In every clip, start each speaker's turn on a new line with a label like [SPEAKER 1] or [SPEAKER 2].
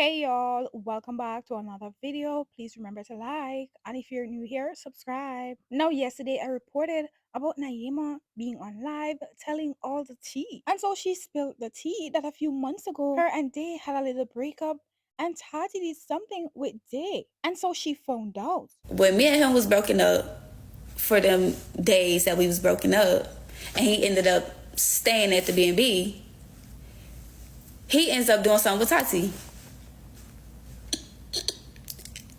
[SPEAKER 1] Hey y'all, welcome back to another video. Please remember to like, and if you're new here, subscribe. Now, yesterday I reported about Nyema being on live telling all the tea. And so she spilled the tea that a few months ago her and Day had a little breakup and Tati did something with Day. And so she found out.
[SPEAKER 2] When me and him was broken up for them days that we was broken up, and he ended up staying at the B&B, he ends up doing something with Tati.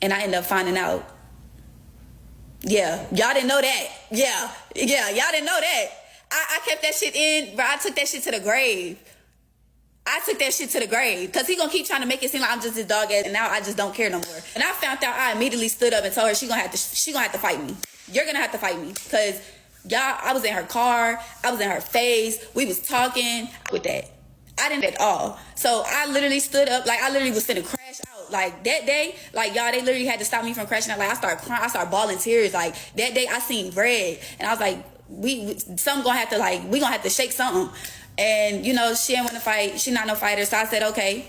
[SPEAKER 2] And I ended up finding out. Yeah, y'all didn't know that. Yeah, y'all didn't know that. I kept that shit in, bro. I took that shit to the grave. Because he gonna keep trying to make it seem like I'm just his dog ass, and now I just don't care no more. And I found out, I immediately stood up and told her she gonna have to fight me. You're gonna have to fight me. Because y'all, I was in her car, I was in her face, we was talking with that. I didn't at all. So I literally stood up, like I literally was finna crash out. Like that day, like y'all, they literally had to stop me from crashing out. Like I started crying, I started bawling tears. Like that day I seen red, and I was like, we gonna have to shake something. And you know, she didn't want to fight. She not no fighter. So I said, okay,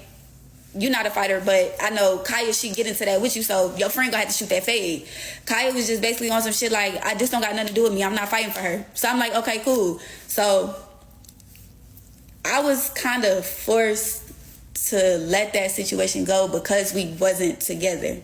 [SPEAKER 2] you not a fighter, but I know Kaya, she get into that with you, so your friend gonna have to shoot that fade. Kaya was just basically on some shit like, I just don't got nothing to do with me. I'm not fighting for her. So I'm like, okay, cool. So I was kind of forced to let that situation go because we wasn't together.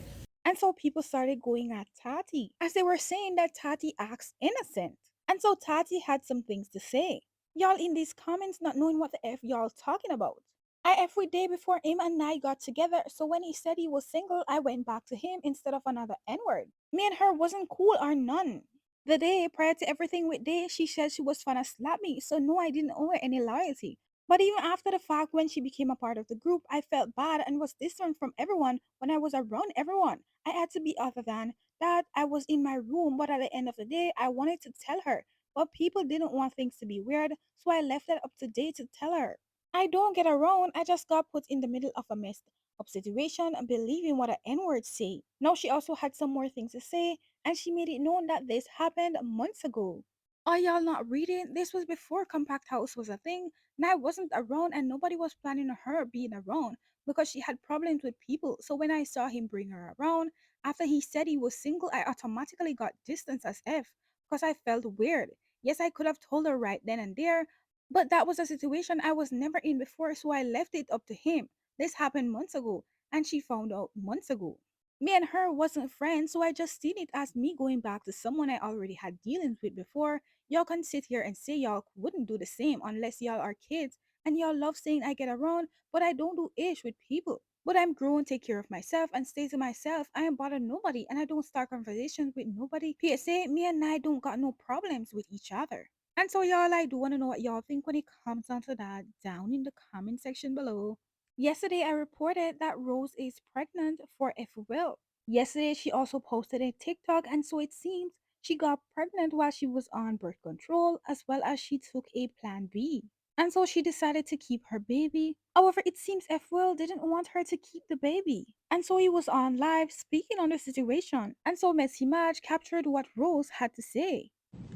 [SPEAKER 1] And so people started going at Tati as they were saying that Tati acts innocent. And so Tati had some things to say. Y'all in these comments not knowing what the F y'all talking about. I every day before him and I got together, so when he said he was single, I went back to him instead of another N-word. Me and her wasn't cool or none. The day prior to everything with Day, she said she was trying to slap me, so no, I didn't owe her any loyalty. But even after the fact, when she became a part of the group, I felt bad and was different from everyone when I was around everyone. I had to be other than that. I was in my room, but at the end of the day, I wanted to tell her. But people didn't want things to be weird, so I left that up to Day to tell her. I don't get around, I just got put in the middle of a messed up situation and believing what an N-word say. Now she also had some more things to say, and she made it known that this happened months ago. Are y'all not reading? This was before Compact House was a thing, and I wasn't around and nobody was planning on her being around because she had problems with people. So when I saw him bring her around, after he said he was single, I automatically got distance as F because I felt weird. Yes, I could have told her right then and there, but that was a situation I was never in before, so I left it up to him. This happened months ago, and she found out months ago. Me and her wasn't friends, so I just seen it as me going back to someone I already had dealings with before. Y'all can sit here and say y'all wouldn't do the same unless y'all are kids, and y'all love saying I get around, but I don't do ish with people. But I'm grown, take care of myself, and stay to myself. I ain't bother nobody, and I don't start conversations with nobody. PSA, me and I don't got no problems with each other. And so, y'all, I do want to know what y'all think when it comes down to that down in the comment section below. Yesterday, I reported that Rose is pregnant for Fwill. Yesterday, she also posted a TikTok, and so it seems she got pregnant while she was on birth control, as well as she took a plan B. And so she decided to keep her baby. However, it seems Fwill didn't want her to keep the baby. And so he was on live speaking on the situation. And so Messy Match captured what Rose had to say.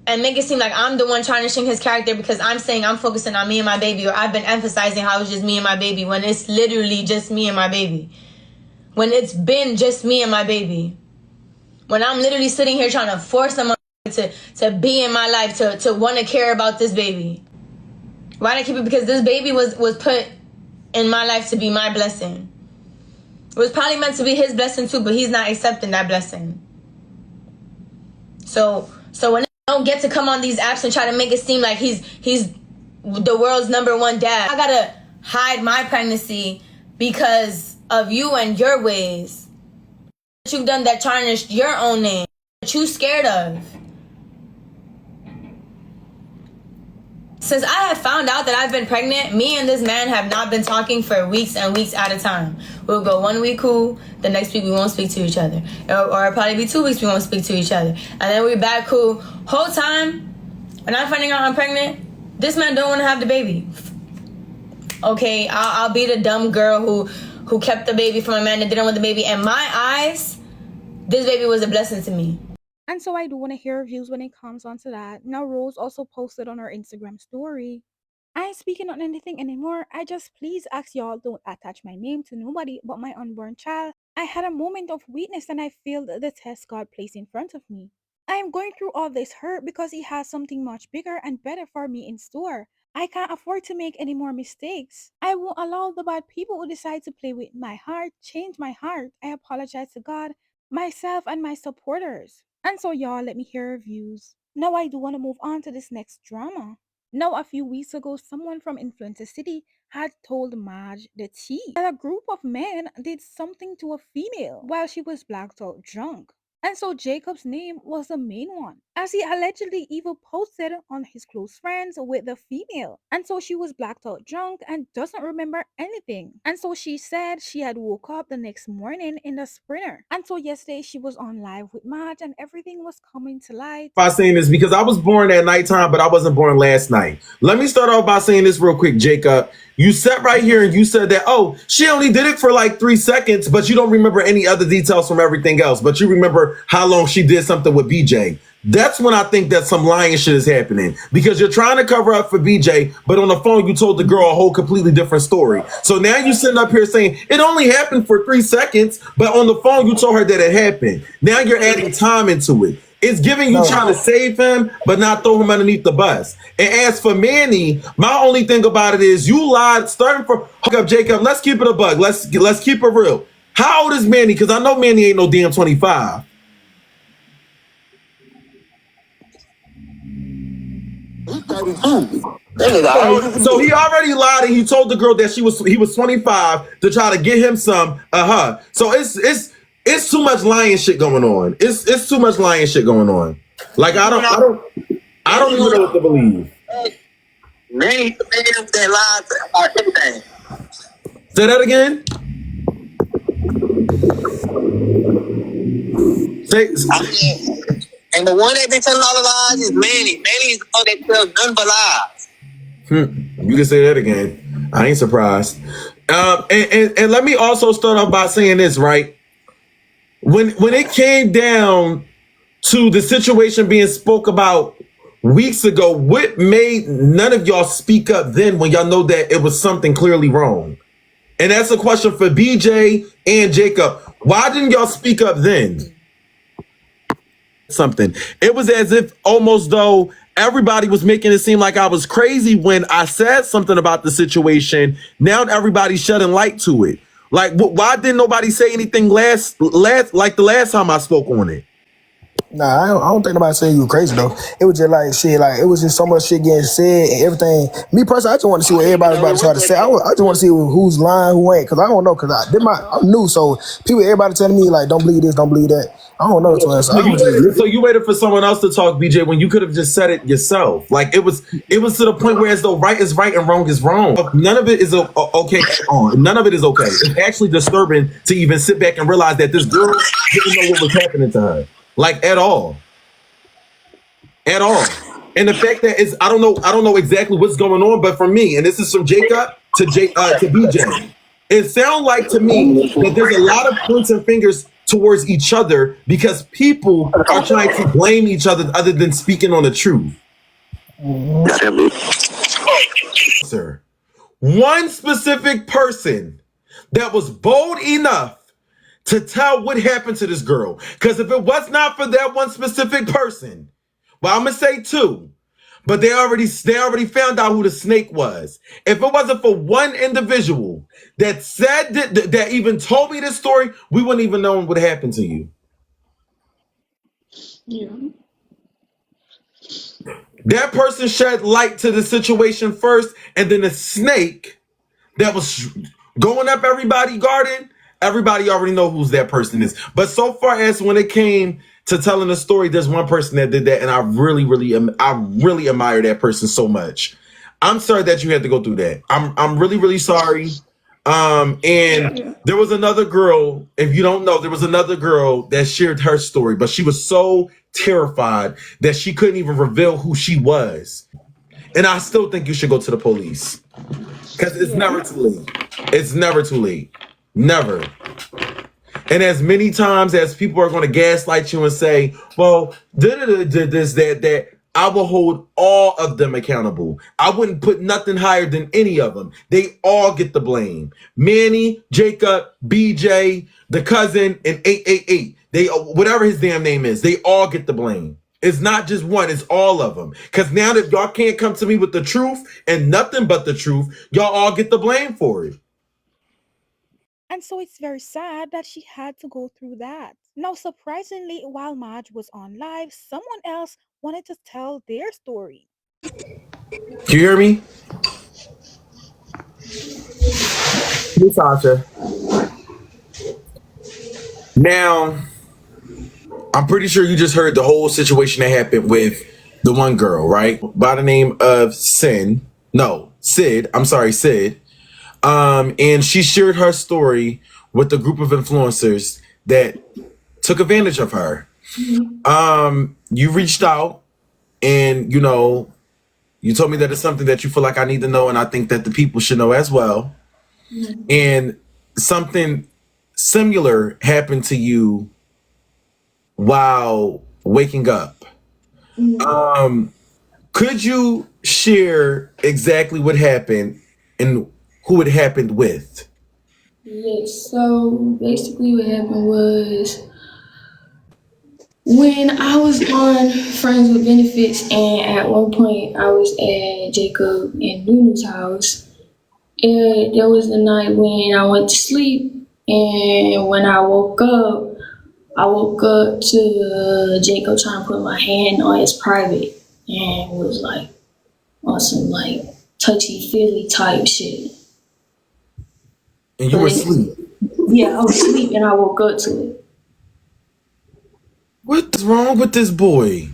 [SPEAKER 3] And make it seem like I'm the one tarnishing his character because I'm saying I'm focusing on me and my baby, or I've been emphasizing how it's just me and my baby when it's literally just me and my baby. When it's been just me and my baby. When I'm literally sitting here trying to force someone to be in my life, to want to care about this baby. Why did I keep it? Because this baby was put in my life to be my blessing. It was probably meant to be his blessing too, but he's not accepting that blessing. So when don't get to come on these apps and try to make it seem like he's the world's #1 dad. I gotta hide my pregnancy because of you and your ways. What you've done that tarnished your own name. What you scared of. Since I have found out that I've been pregnant, me and this man have not been talking for weeks and weeks at a time. We'll go 1 week cool, the next week we won't speak to each other. Or it'll probably be 2 weeks we won't speak to each other. And then we're back cool. Whole time, when I'm finding out I'm pregnant, this man don't want to have the baby. Okay, I'll be the dumb girl who kept the baby from a man that didn't want the baby. In my eyes, this baby was a blessing to me.
[SPEAKER 1] And so I do want to hear views when it comes on to that. Now, Rose also posted on her Instagram story I ain't speaking on anything anymore. I just please ask y'all don't attach my name to nobody but my unborn child. I had a moment of weakness and I failed the test God placed in front of me. I am going through all this hurt because He has something much bigger and better for me in store. I can't afford to make any more mistakes. I won't allow the bad people who decide to play with my heart change my heart. I apologize to God, myself, and my supporters. And so, y'all, let me hear your views. Now, I do want to move on to this next drama. Now, a few weeks ago, someone from Influencer City had told Marge the tea that a group of men did something to a female while she was blacked out drunk. And so Jacob's name was the main one, as he allegedly even posted on his close friends with the female. And so she was blacked out drunk and doesn't remember anything. And so she said she had woke up the next morning in the Sprinter. And so yesterday she was on live with Marge and everything was coming to light.
[SPEAKER 4] By saying this because I was born at nighttime, but I wasn't born last night. Let me start off by saying this real quick, Jacob. You sat right here and you said that, oh, she only did it for like 3 seconds, but you don't remember any other details from everything else. But you remember how long she did something with BJ. That's when I think that some lying shit is happening because you're trying to cover up for BJ, but on the phone, you told the girl a whole completely different story. So now you sitting up here saying it only happened for 3 seconds, but on the phone, you told her that it happened. Now you're adding time into it. It's giving you trying to save him, but not throw him underneath the bus. And as for Manny, my only thing about it is you lied. Starting from hook up, Jacob. Let's keep it a bug. Let's keep it real. How old is Manny? Because I know Manny ain't no damn 25. So he already lied and he told the girl that he was 25 to try to get him some So it's too much lying shit going on. It's too much lying shit going on. Like I don't even know what to believe.
[SPEAKER 5] Many fans that lies about everything.
[SPEAKER 4] Say that again.
[SPEAKER 5] And the one that been telling all the lies is Manny. Manny is the one that tells none but lies.
[SPEAKER 4] You can say that again. I ain't surprised. And let me also start off by saying this, right? When it came down to the situation being spoke about weeks ago, what made none of y'all speak up then when y'all know that it was something clearly wrong? And that's a question for BJ and Jacob. Why didn't y'all speak up then? Something. It was as if almost though everybody was making it seem like I was crazy when I said something about the situation. Now everybody's shedding light to it. Like, why didn't nobody say anything last like the last time I spoke on it?
[SPEAKER 6] Nah, I don't think nobody saying you crazy though. It was just like shit, like it was just so much shit getting said and everything. Me personally, I just want to see what everybody's about to try to say. I just want to see who's lying, who ain't, because I don't know. Because I'm new, so everybody telling me like, don't believe this, don't believe that. I don't know.
[SPEAKER 4] So you waited for someone else to talk, BJ, when you could have just said it yourself. Like it was to the point where as though right is right and wrong is wrong. None of it is okay at all. None of it is okay. It's actually disturbing to even sit back and realize that this girl didn't know what was happening to her. Like at all. And the fact that I don't know exactly what's going on, but for me, and this is from Jacob to BJ, it sounds like to me that there's a lot of points and fingers towards each other because people are trying to blame each other than speaking on the truth. Sir, one specific person that was bold enough to tell what happened to this girl. Because if it was not for that one specific person, well, I'm going to say two, but they already found out who the snake was. If it wasn't for one individual that said that even told me this story, we wouldn't even know what happened to you.
[SPEAKER 7] Yeah.
[SPEAKER 4] That person shed light to the situation first, and then the snake that was going up everybody's garden, everybody already know who's that person is. But so far as when it came to telling the story, there's one person that did that, and I really admire that person so much. I'm sorry that you had to go through that. I'm really sorry. And there was another girl, if you don't know, there was another girl that shared her story, but she was so terrified that she couldn't even reveal who she was. And I still think you should go to the police because it's never too late. It's never too late. Never. And as many times as people are going to gaslight you and say, well, this, that, I will hold all of them accountable. I wouldn't put nothing higher than any of them. They all get the blame. Manny, Jacob, BJ, the cousin, and 888. They, whatever his damn name is, they all get the blame. It's not just one, it's all of them. Because now that y'all can't come to me with the truth and nothing but the truth, y'all all get the blame for it.
[SPEAKER 1] And so it's very sad that she had to go through that. Now, surprisingly, while Marge was on live, someone else wanted to tell their story.
[SPEAKER 4] You hear me? Hey, Sasha. Now, I'm pretty sure you just heard the whole situation that happened with the one girl, right? By the name of Sid. I'm sorry, Sid. And she shared her story with a group of influencers that took advantage of her. You reached out and, you told me that it's something that you feel like I need to know, and I think that the people should know as well. And something similar happened to you while waking up. Could you share exactly what happened and who it happened with?
[SPEAKER 7] Yes, so basically what happened was when I was on Friends with Benefits, and at one point I was at Jacob and Nunu's house, and there was the night when I went to sleep, and when I woke up to Jacob trying to put my hand on his private, and was like on some like touchy feely type shit.
[SPEAKER 4] And you were asleep.
[SPEAKER 7] Yeah, I was asleep and I woke up to it.
[SPEAKER 4] What's wrong with this boy?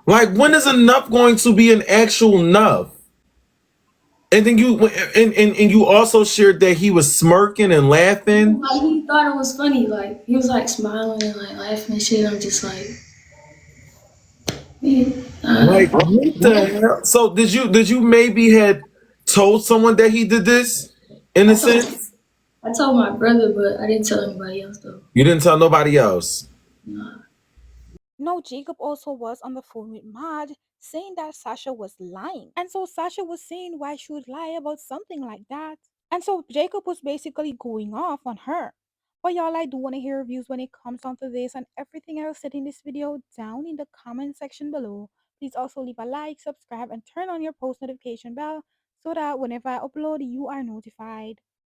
[SPEAKER 4] Like, when is enough going to be an actual enough? And then you also shared that he was smirking and laughing.
[SPEAKER 7] Like, he thought it was funny. Like, he was like smiling and like laughing and shit. I'm just like,
[SPEAKER 4] Like, what the hell? So did you maybe had told someone that he did this in a sense?
[SPEAKER 7] I told my brother, but I didn't tell anybody else though.
[SPEAKER 4] You didn't tell nobody else.
[SPEAKER 7] Nah.
[SPEAKER 1] No, Jacob also was on the phone with Marge saying that Sasha was lying. And so Sasha was saying why she would lie about something like that. And so Jacob was basically going off on her. But y'all, I do want to hear reviews when it comes down to this and everything else said in this video down in the comment section below. Please also leave a like, subscribe, and turn on your post notification bell so that whenever I upload, you are notified.